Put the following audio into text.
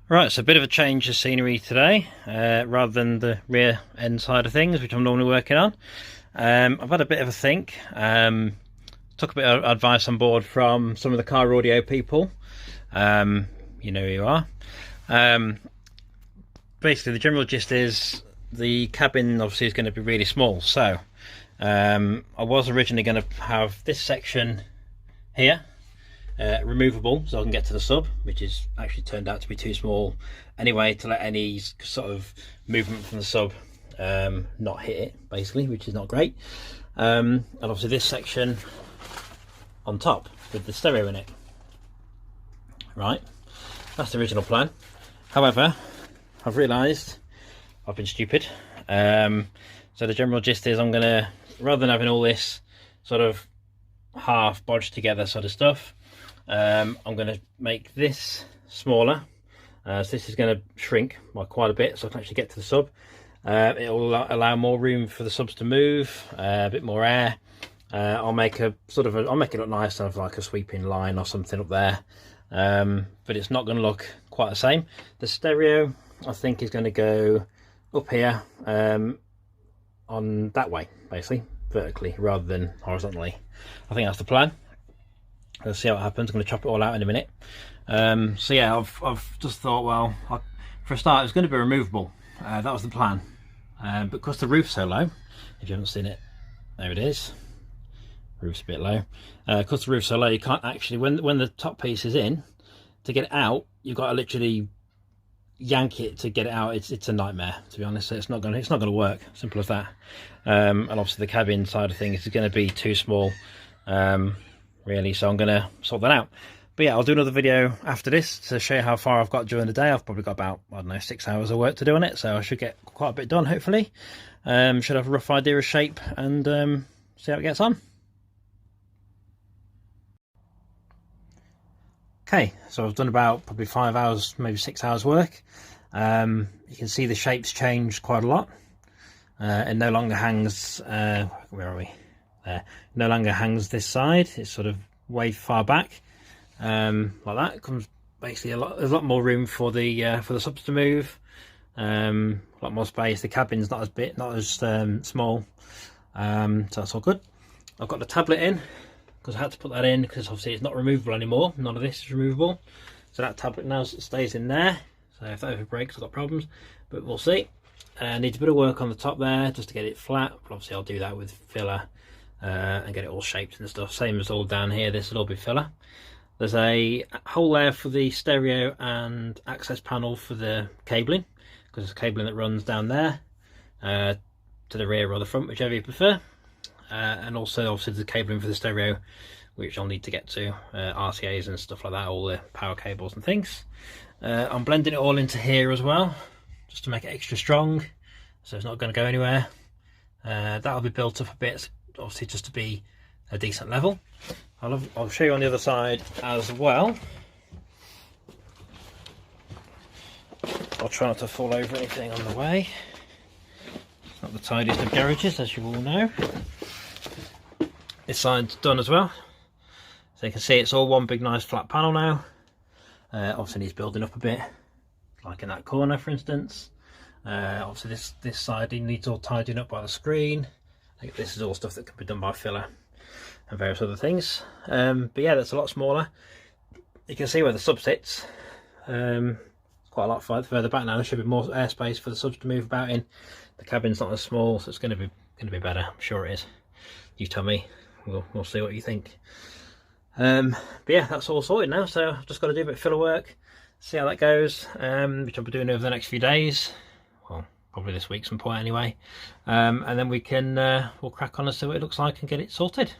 Right, so a bit of a change of scenery today, rather than the rear end side of things, which I'm normally working on. I've had a bit of a think, took a bit of advice on board from some of the car audio people. You know who you are. Basically, the general gist is the cabin obviously is going to be really small, so I was originally going to have this section here removable so I can get to the sub, which is actually turned out to be too small anyway to let any sort of movement from the sub not hit it, basically, which is not great. And obviously this section on top with the stereo in it. Right, that's the original plan. However, I've realised I've been stupid. So the general gist is I'm gonna, rather than having all this sort of half bodged together sort of stuff, I'm going to make this smaller. So this is going to shrink by quite a bit so I can actually get to the sub. It will allow more room for the subs to move, a bit more air. I'll make a sort of I'll make it look nice, sort of like a sweeping line or something up there, but it's not going to look quite the same. The stereo I think is going to go up here, on that way, basically vertically rather than horizontally. I think that's the plan. Let's see how it happens. I'm going to chop it all out in a minute. So yeah, I've just thought, well, for a start, it's going to be removable. That was the plan. But because the roof's so low, if you haven't seen it, there it is. Roof's a bit low. Because the roof's so low, you can't actually, when the top piece is in, to get it out, you've got to literally yank it to get it out. It's a nightmare, to be honest. So it's not going to work. Simple as that. And obviously the cabin side of things is going to be too small. Really, so I'm going to sort that out. But yeah, I'll do another video after this to show you how far I've got during the day. I've probably got about, I don't know, 6 hours of work to do on it, so I should get quite a bit done, hopefully. Should have a rough idea of shape and see how it gets on. Okay, so I've done about probably 5 hours, maybe 6 hours work. You can see the shape's changed quite a lot. It no longer hangs, where are we? There. No longer hangs this side. It's sort of way far back, like that. It comes basically there's a lot more room for the subs to move. A lot more space. The cabin's not as big, not as small. So that's all good. I've got the tablet in because I had to put that in because obviously it's not removable anymore. None of this is removable. So that tablet now stays in there. So if that ever breaks, I've got problems, but we'll see. Needs a bit of work on the top there just to get it flat. But obviously I'll do that with filler. And get it all shaped and stuff. Same as all down here, this will all be filler. There's a hole there for the stereo and access panel for the cabling, because there's cabling that runs down there to the rear or the front, whichever you prefer. And also obviously the cabling for the stereo, which I'll need to get to, RCAs and stuff like that, all the power cables and things. I'm blending it all into here as well, just to make it extra strong, so it's not going to go anywhere. That'll be built up a bit, obviously, just to be a decent level. I'll show you on the other side as well. I'll try not to fall over anything on the way. It's not the tidiest of garages, as you all know. This side's done as well, so you can see it's all one big nice flat panel now. Obviously needs building up a bit, like in that corner for instance. Obviously this side needs all tidying up by the screen. This is all stuff that can be done by filler and various other things. But yeah, that's a lot smaller. You can see where the sub sits. It's quite a lot further back now. There should be more airspace for the subs to move about in. The cabin's not as small, so it's going to be better. I'm sure it is. You tell me. We'll see what you think. But yeah, that's all sorted now. So I've just got to do a bit of filler work, see how that goes, which I'll be doing over the next few days. Well, probably this week some point anyway, and then we can we'll crack on and see what it looks like and get it sorted.